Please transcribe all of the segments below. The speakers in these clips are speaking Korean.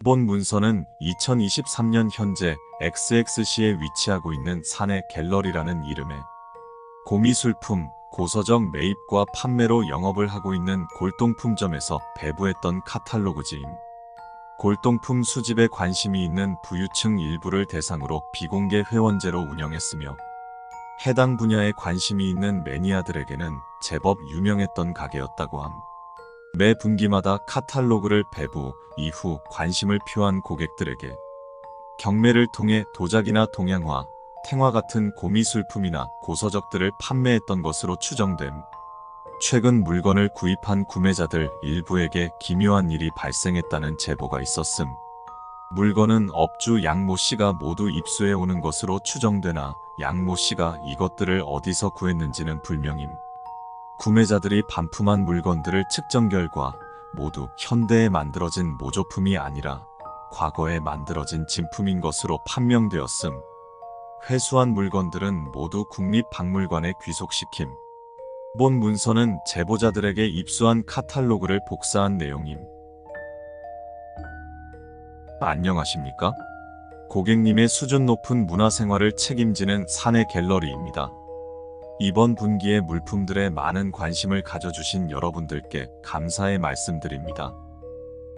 본 문서는 2023년 현재 XX시에 위치하고 있는 사내 갤러리라는 이름의 고미술품, 고서적 매입과 판매로 영업을 하고 있는 골동품점에서 배부했던 카탈로그지임. 골동품 수집에 관심이 있는 부유층 일부를 대상으로 비공개 회원제로 운영했으며 해당 분야에 관심이 있는 매니아들에게는 제법 유명했던 가게였다고 함. 매 분기마다 카탈로그를 배부 이후 관심을 표한 고객들에게 경매를 통해 도자기나 동양화, 탱화 같은 고미술품이나 고서적들을 판매했던 것으로 추정됨. 최근 물건을 구입한 구매자들 일부에게 기묘한 일이 발생했다는 제보가 있었음. 물건은 업주 양모 씨가 모두 입수해 오는 것으로 추정되나 양모 씨가 이것들을 어디서 구했는지는 불명임. 구매자들이 반품한 물건들을 측정 결과 모두 현대에 만들어진 모조품이 아니라 과거에 만들어진 진품인 것으로 판명되었음. 회수한 물건들은 모두 국립박물관에 귀속시킴. 본 문서는 제보자들에게 입수한 카탈로그를 복사한 내용임. 안녕하십니까? 고객님의 수준 높은 문화생활을 책임지는 사내 갤러리입니다. 이번 분기에 물품들에 많은 관심을 가져주신 여러분들께 감사의 말씀드립니다.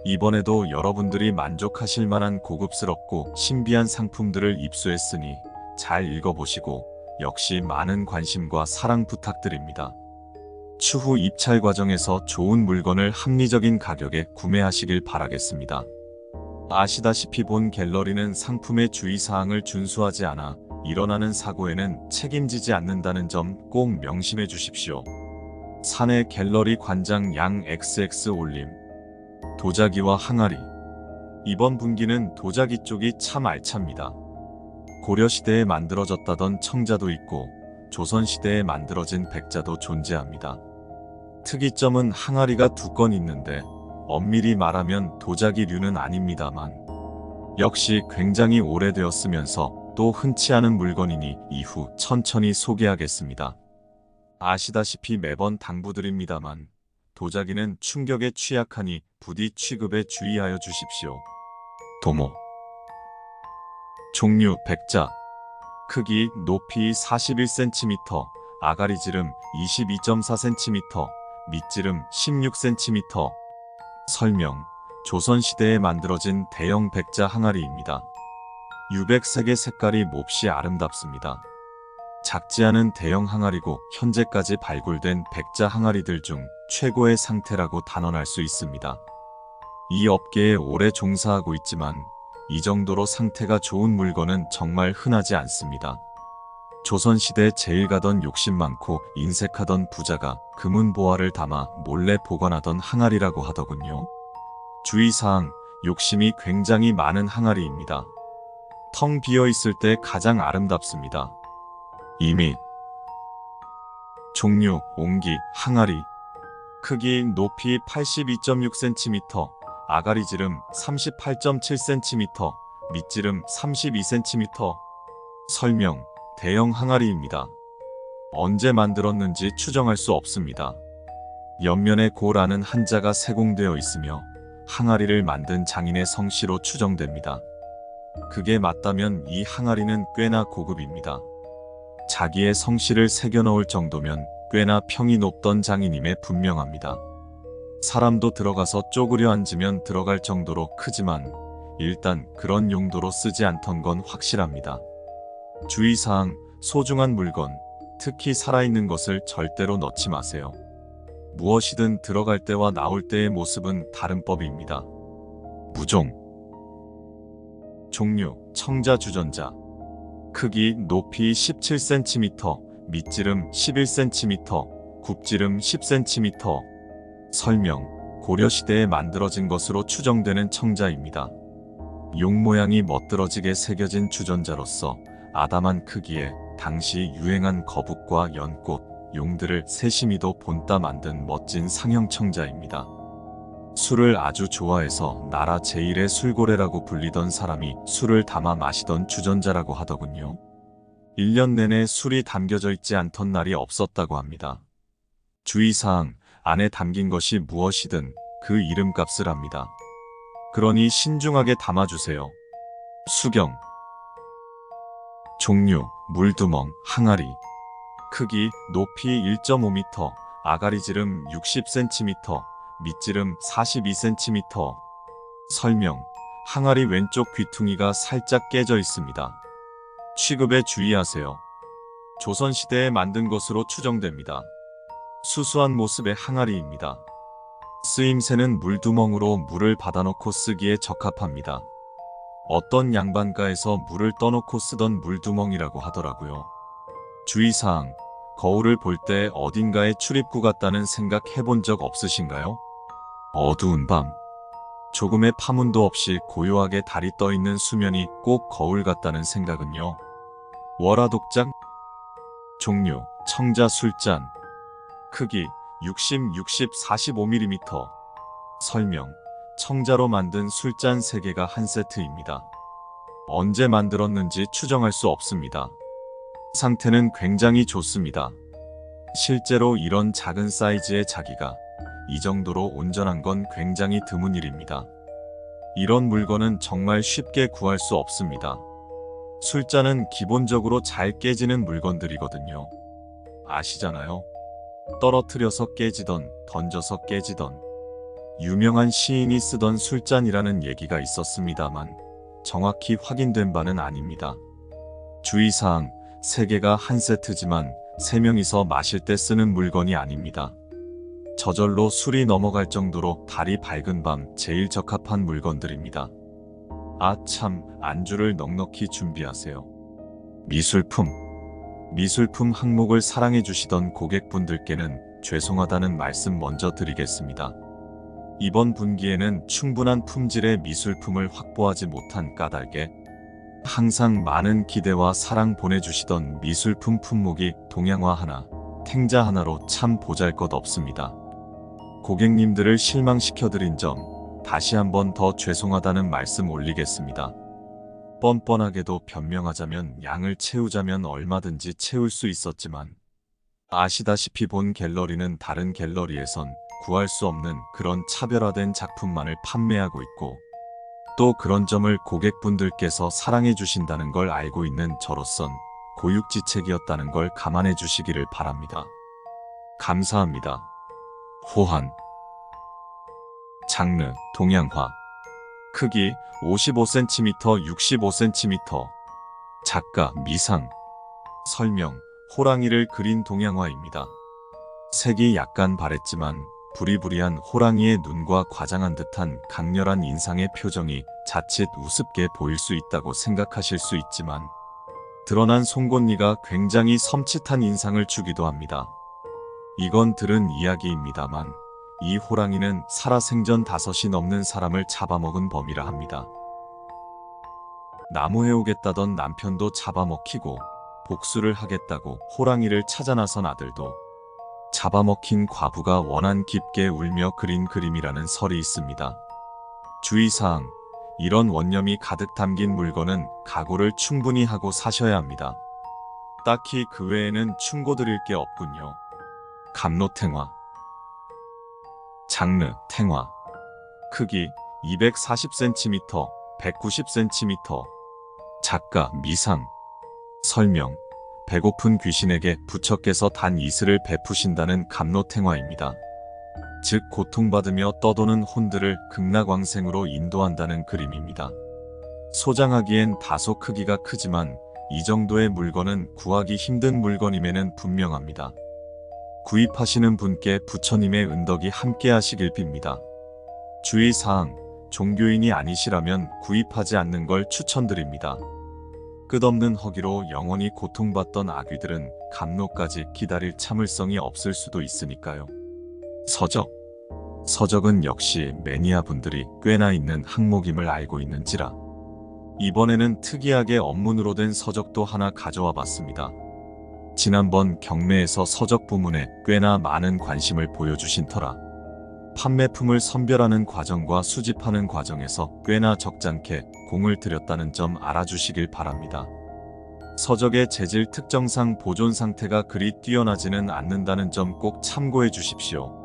이번에도 여러분들이 만족하실 만한 고급스럽고 신비한 상품들을 입수했으니 잘 읽어보시고 역시 많은 관심과 사랑 부탁드립니다. 추후 입찰 과정에서 좋은 물건을 합리적인 가격에 구매하시길 바라겠습니다. 아시다시피 본 갤러리는 상품의 주의사항을 준수하지 않아 일어나는 사고에는 책임지지 않는다는 점 꼭 명심해 주십시오. 사내 갤러리 관장 양 XX 올림. 도자기와 항아리. 이번 분기는 도자기 쪽이 참 알찹니다. 고려시대에 만들어졌다던 청자도 있고 조선시대에 만들어진 백자도 존재합니다. 특이점은 항아리가 2건 있는데 엄밀히 말하면 도자기류는 아닙니다만 역시 굉장히 오래되었으면서 또 흔치 않은 물건이니 이후 천천히 소개하겠습니다. 아시다시피 매번 당부드립니다만 도자기는 충격에 취약하니 부디 취급에 주의하여 주십시오. 도모. 종류 백자. 크기 높이 41cm, 아가리지름 22.4cm, 밑지름 16cm. 설명. 조선시대에 만들어진 대형 백자 항아리입니다. 유백색의 색깔이 몹시 아름답습니다. 작지 않은 대형 항아리고 현재까지 발굴된 백자 항아리들 중 최고의 상태라고 단언할 수 있습니다. 이 업계에 오래 종사하고 있지만 이 정도로 상태가 좋은 물건은 정말 흔하지 않습니다. 조선시대 제일 가던 욕심 많고 인색하던 부자가 금은보화를 담아 몰래 보관하던 항아리라고 하더군요. 주의사항, 욕심이 굉장히 많은 항아리입니다. 텅 비어있을 때 가장 아름답습니다. 이미. 종류, 옹기, 항아리. 크기 높이 82.6cm, 아가리지름 38.7cm, 밑지름 32cm. 설명, 대형 항아리입니다. 언제 만들었는지 추정할 수 없습니다. 옆면에 고라는 한자가 세공되어 있으며 항아리를 만든 장인의 성씨로 추정됩니다. 그게 맞다면 이 항아리는 꽤나 고급입니다. 자기의 성씨를 새겨넣을 정도면 꽤나 평이 높던 장인임에 분명합니다. 사람도 들어가서 쪼그려 앉으면 들어갈 정도로 크지만 일단 그런 용도로 쓰지 않던 건 확실합니다. 주의사항, 소중한 물건, 특히 살아있는 것을 절대로 넣지 마세요. 무엇이든 들어갈 때와 나올 때의 모습은 다른 법입니다. 무종. 종류, 청자 주전자. 크기 높이 17cm, 밑지름 11cm, 굽지름 10cm. 설명, 고려시대에 만들어진 것으로 추정되는 청자입니다. 용 모양이 멋들어지게 새겨진 주전자로서 아담한 크기에 당시 유행한 거북과 연꽃, 용들을 세심히도 본따 만든 멋진 상형 청자입니다. 술을 아주 좋아해서 나라 제1의 술고래라고 불리던 사람이 술을 담아 마시던 주전자라고 하더군요. 1년 내내 술이 담겨져 있지 않던 날이 없었다고 합니다. 주의사항, 안에 담긴 것이 무엇이든 그 이름값을 합니다. 그러니 신중하게 담아주세요. 수경. 종류, 물두멍, 항아리. 크기, 높이 1.5m, 아가리지름 60cm, 밑지름 42cm. 설명. 항아리 왼쪽 귀퉁이가 살짝 깨져 있습니다. 취급에 주의하세요. 조선시대에 만든 것으로 추정됩니다. 수수한 모습의 항아리입니다. 쓰임새는 물두멍으로 물을 받아놓고 쓰기에 적합합니다. 어떤 양반가에서 물을 떠놓고 쓰던 물두멍이라고 하더라고요. 주의사항. 거울을 볼 때 어딘가에 출입구 같다는 생각 해본 적 없으신가요? 어두운 밤. 조금의 파문도 없이 고요하게 달이 떠있는 수면이 꼭 거울 같다는 생각은요. 월화독장. 종류, 청자 술잔. 크기, 60, 45mm. 설명. 청자로 만든 술잔 3개가 한 세트입니다. 언제 만들었는지 추정할 수 없습니다. 상태는 굉장히 좋습니다. 실제로 이런 작은 사이즈의 자기가 이 정도로 온전한 건 굉장히 드문 일입니다. 이런 물건은 정말 쉽게 구할 수 없습니다. 술잔은 기본적으로 잘 깨지는 물건들이거든요. 아시잖아요. 떨어뜨려서 깨지던, 던져서 깨지던. 유명한 시인이 쓰던 술잔이라는 얘기가 있었습니다만 정확히 확인된 바는 아닙니다. 주의사항. 3개가 한 세트지만 3명이서 마실 때 쓰는 물건이 아닙니다. 저절로 술이 넘어갈 정도로 달이 밝은 밤 제일 적합한 물건들입니다. 아 참, 안주를 넉넉히 준비하세요. 미술품. 미술품 항목을 사랑해 주시던 고객분들께는 죄송하다는 말씀 먼저 드리겠습니다. 이번 분기에는 충분한 품질의 미술품을 확보하지 못한 까닭에 항상 많은 기대와 사랑 보내주시던 미술품 품목이 동양화 하나, 탱자 하나로 참 보잘것없습니다. 고객님들을 실망시켜드린 점 다시 한번 더 죄송하다는 말씀 올리겠습니다. 뻔뻔하게도 변명하자면 양을 채우자면 얼마든지 채울 수 있었지만 아시다시피 본 갤러리는 다른 갤러리에선 구할 수 없는 그런 차별화된 작품만을 판매하고 있고 또 그런 점을 고객분들께서 사랑해 주신다는 걸 알고 있는 저로선 고육지책이었다는 걸 감안해 주시기를 바랍니다. 감사합니다. 호환. 장르, 동양화. 크기, 55cm, 65cm. 작가, 미상. 설명, 호랑이를 그린 동양화입니다. 색이 약간 바랬지만 부리부리한 호랑이의 눈과 과장한 듯한 강렬한 인상의 표정이 자칫 우습게 보일 수 있다고 생각하실 수 있지만 드러난 송곳니가 굉장히 섬찟한 인상을 주기도 합니다. 이건 들은 이야기입니다만 이 호랑이는 살아생전 5이 넘는 사람을 잡아먹은 범이라 합니다. 나무 해오겠다던 남편도 잡아먹히고 복수를 하겠다고 호랑이를 찾아 나선 아들도 잡아먹힌 과부가 원한 깊게 울며 그린 그림이라는 설이 있습니다. 주의사항. 이런 원념이 가득 담긴 물건은 각오를 충분히 하고 사셔야 합니다. 딱히 그 외에는 충고드릴 게 없군요. 감로탱화. 장르, 탱화. 크기, 240cm, 190cm. 작가, 미상. 설명. 배고픈 귀신에게 부처께서 단 이슬을 베푸신다는 감로탱화입니다. 즉 고통받으며 떠도는 혼들을 극락왕생으로 인도한다는 그림입니다. 소장하기엔 다소 크기가 크지만 이 정도의 물건은 구하기 힘든 물건임에는 분명합니다. 구입하시는 분께 부처님의 은덕이 함께 하시길 빕니다. 주의사항. 종교인이 아니시라면 구입하지 않는 걸 추천드립니다. 끝없는 허기로 영원히 고통받던 아귀들은 감로까지 기다릴 참을성이 없을 수도 있으니까요. 서적. 서적은 역시 매니아분들이 꽤나 있는 항목임을 알고 있는지라 이번에는 특이하게 업문으로 된 서적도 하나 가져와 봤습니다. 지난번 경매에서 서적 부문에 꽤나 많은 관심을 보여주신 터라 판매품을 선별하는 과정과 수집하는 과정에서 꽤나 적잖게 공을 들였다는 점 알아주시길 바랍니다. 서적의 재질 특정상 보존 상태가 그리 뛰어나지는 않는다는 점 꼭 참고해 주십시오.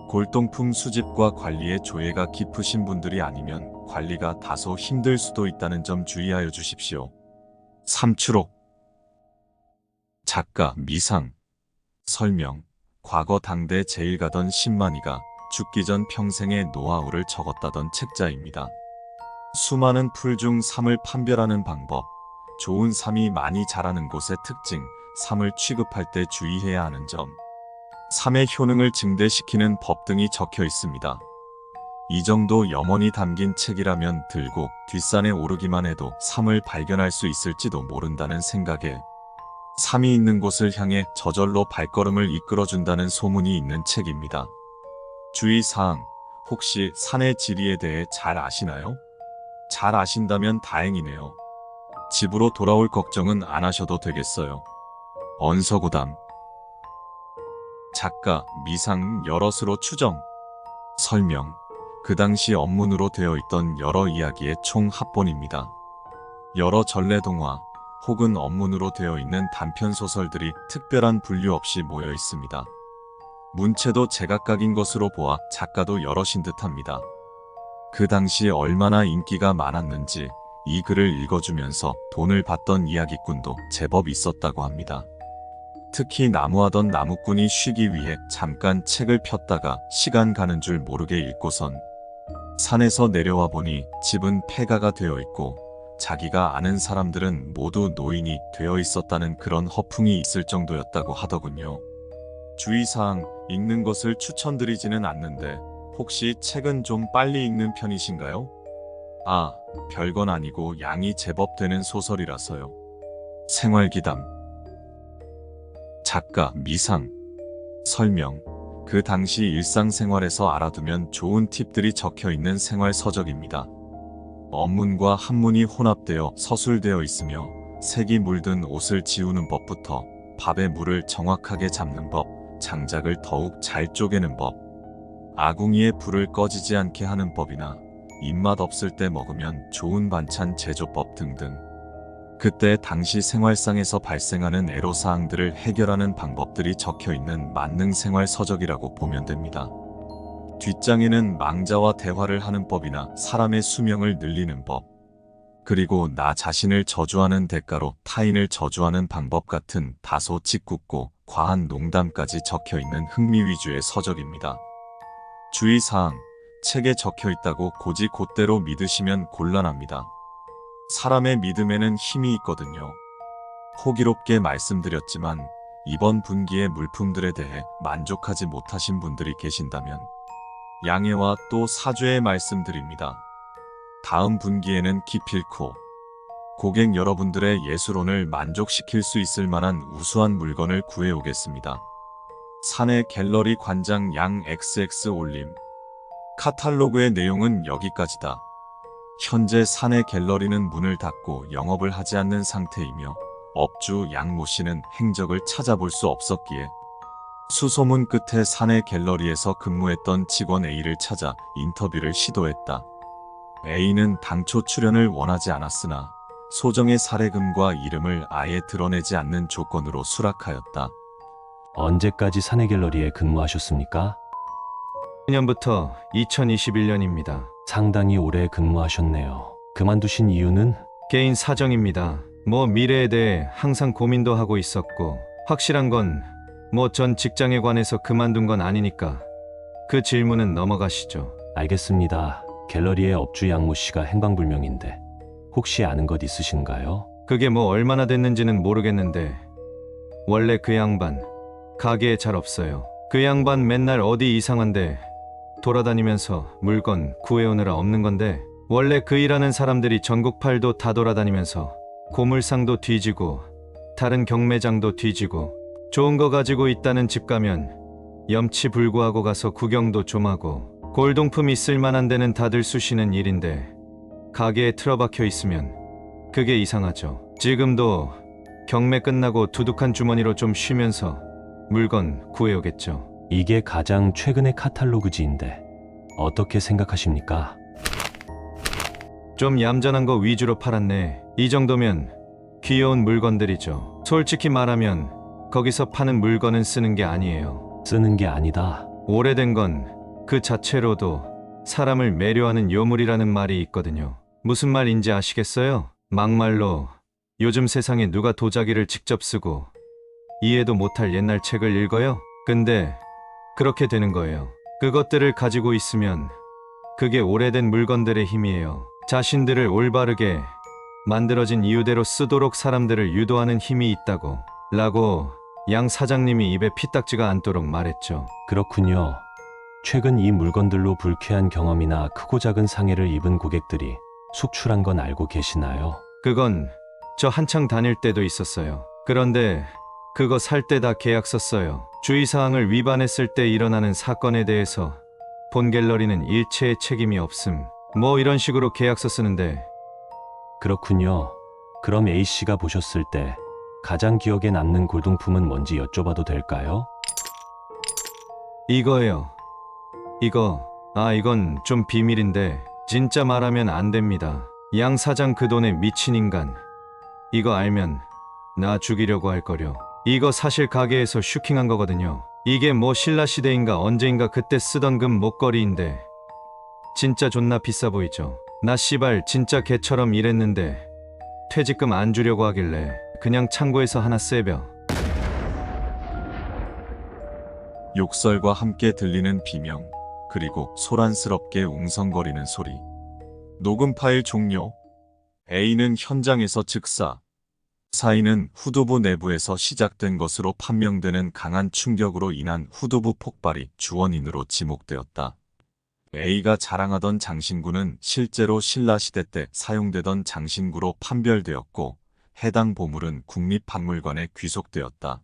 골동품 수집과 관리에 조예가 깊으신 분들이 아니면 관리가 다소 힘들 수도 있다는 점 주의하여 주십시오. 삼추록. 작가 미상. 설명. 과거 당대 제일 가던 신만이가 죽기 전 평생의 노하우를 적었다던 책자입니다. 수많은 풀 중 삶을 판별하는 방법, 좋은 삶이 많이 자라는 곳의 특징, 삶을 취급할 때 주의해야 하는 점, 삶의 효능을 증대시키는 법 등이 적혀 있습니다. 이 정도 염원이 담긴 책이라면 들고 뒷산에 오르기만 해도 삶을 발견할 수 있을지도 모른다는 생각에 삶이 있는 곳을 향해 저절로 발걸음을 이끌어준다는 소문이 있는 책입니다. 주의사항, 혹시 산의 지리에 대해 잘 아시나요? 잘 아신다면 다행이네요. 집으로 돌아올 걱정은 안 하셔도 되겠어요. 언서고담. 작가 미상 여럿으로 추정. 설명. 그 당시 언문으로 되어 있던 여러 이야기의 총 합본입니다. 여러 전래동화 혹은 언문으로 되어 있는 단편소설들이 특별한 분류 없이 모여 있습니다. 문체도 제각각인 것으로 보아 작가도 여럿인 듯합니다. 그 당시 얼마나 인기가 많았는지 이 글을 읽어주면서 돈을 받던 이야기꾼도 제법 있었다고 합니다. 특히 나무하던 나무꾼이 쉬기 위해 잠깐 책을 폈다가 시간 가는 줄 모르게 읽고선 산에서 내려와 보니 집은 폐가가 되어 있고 자기가 아는 사람들은 모두 노인이 되어 있었다는 그런 허풍이 있을 정도였다고 하더군요. 주의사항, 읽는 것을 추천드리지는 않는데 혹시 책은 좀 빨리 읽는 편이신가요? 아, 별건 아니고 양이 제법 되는 소설이라서요. 생활기담. 작가 미상. 설명. 그 당시 일상생활에서 알아두면 좋은 팁들이 적혀 있는 생활서적입니다. 언문과 한문이 혼합되어 서술되어 있으며 색이 물든 옷을 지우는 법부터 밥에 물을 정확하게 잡는 법, 장작을 더욱 잘 쪼개는 법, 아궁이에 불을 꺼지지 않게 하는 법이나 입맛 없을 때 먹으면 좋은 반찬 제조법 등등. 그때 당시 생활상에서 발생하는 애로사항들을 해결하는 방법들이 적혀있는 만능 생활서적이라고 보면 됩니다. 뒷장에는 망자와 대화를 하는 법이나 사람의 수명을 늘리는 법, 그리고 나 자신을 저주하는 대가로 타인을 저주하는 방법 같은 다소 짓궂고 과한 농담까지 적혀있는 흥미 위주의 서적입니다. 주의사항, 책에 적혀있다고 곧이곧대로 믿으시면 곤란합니다. 사람의 믿음에는 힘이 있거든요. 호기롭게 말씀드렸지만 이번 분기의 물품들에 대해 만족하지 못하신 분들이 계신다면 양해와 또 사죄의 말씀드립니다. 다음 분기에는 기필코 고객 여러분들의 예술혼을 만족시킬 수 있을 만한 우수한 물건을 구해오겠습니다. 산의 갤러리 관장 양 XX 올림. 카탈로그의 내용은 여기까지다. 현재 산의 갤러리는 문을 닫고 영업을 하지 않는 상태이며 업주 양모 씨는 행적을 찾아볼 수 없었기에 수소문 끝에 산의 갤러리에서 근무했던 직원 A를 찾아 인터뷰를 시도했다. A는 당초 출연을 원하지 않았으나 소정의 사례금과 이름을 아예 드러내지 않는 조건으로 수락하였다. 언제까지 사내 갤러리에 근무하셨습니까? 2000년부터 2021년입니다. 상당히 오래 근무하셨네요. 그만두신 이유는? 개인 사정입니다. 미래에 대해 항상 고민도 하고 있었고 확실한 건 전 직장에 관해서 그만둔 건 아니니까 그 질문은 넘어가시죠. 알겠습니다. 갤러리의 업주 양모 씨가 행방불명인데 혹시 아는 것 있으신가요? 그게 얼마나 됐는지는 모르겠는데 원래 그 양반 가게에 잘 없어요. 그 양반 맨날 어디 이상한데 돌아다니면서 물건 구해오느라 없는 건데 원래 그 일하는 사람들이 전국팔도 다 돌아다니면서 고물상도 뒤지고 다른 경매장도 뒤지고 좋은 거 가지고 있다는 집 가면 염치불구하고 가서 구경도 좀 하고 골동품 있을 만한 데는 다들 쑤시는 일인데 가게에 틀어박혀 있으면 그게 이상하죠. 지금도 경매 끝나고 두둑한 주머니로 좀 쉬면서 물건 구해오겠죠. 이게 가장 최근의 카탈로그지인데 어떻게 생각하십니까? 좀 얌전한 거 위주로 팔았네. 이 정도면 귀여운 물건들이죠. 솔직히 말하면 거기서 파는 물건은 쓰는 게 아니에요. 쓰는 게 아니다. 오래된 건 그 자체로도 사람을 매료하는 요물이라는 말이 있거든요. 무슨 말인지 아시겠어요? 막말로 요즘 세상에 누가 도자기를 직접 쓰고 이해도 못할 옛날 책을 읽어요? 근데 그렇게 되는 거예요. 그것들을 가지고 있으면 그게 오래된 물건들의 힘이에요. 자신들을 올바르게 만들어진 이유대로 쓰도록 사람들을 유도하는 힘이 있다고 라고 양 사장님이 입에 피딱지가 않도록 말했죠. 그렇군요. 최근 이 물건들로 불쾌한 경험이나 크고 작은 상해를 입은 고객들이 속출한 건 알고 계시나요? 그건 저 한창 다닐 때도 있었어요. 그런데 그거 살 때 다 계약 썼어요. 주의사항을 위반했을 때 일어나는 사건에 대해서 본 갤러리는 일체의 책임이 없음. 뭐 이런 식으로 계약서 쓰는데 그렇군요. 그럼 A씨가 보셨을 때 가장 기억에 남는 골동품은 뭔지 여쭤봐도 될까요? 이거예요. 이건 좀 비밀인데 진짜 말하면 안 됩니다. 양 사장 그 돈에 미친 인간. 이거 알면 나 죽이려고 할 거려. 이거 사실 가게에서 슈킹한 거거든요. 이게 뭐 신라시대인가 언제인가 그때 쓰던 금 목걸이인데 진짜 존나 비싸 보이죠. 나 씨발 진짜 개처럼 일했는데 퇴직금 안 주려고 하길래 그냥 창고에서 하나 쎄벼. 욕설과 함께 들리는 비명, 그리고 소란스럽게 웅성거리는 소리. 녹음 파일 종료. A는 현장에서 즉사. 사인은 후두부 내부에서 시작된 것으로 판명되는 강한 충격으로 인한 후두부 폭발이 주원인으로 지목되었다. A가 자랑하던 장신구는 실제로 신라시대 때 사용되던 장신구로 판별되었고 해당 보물은 국립박물관에 귀속되었다.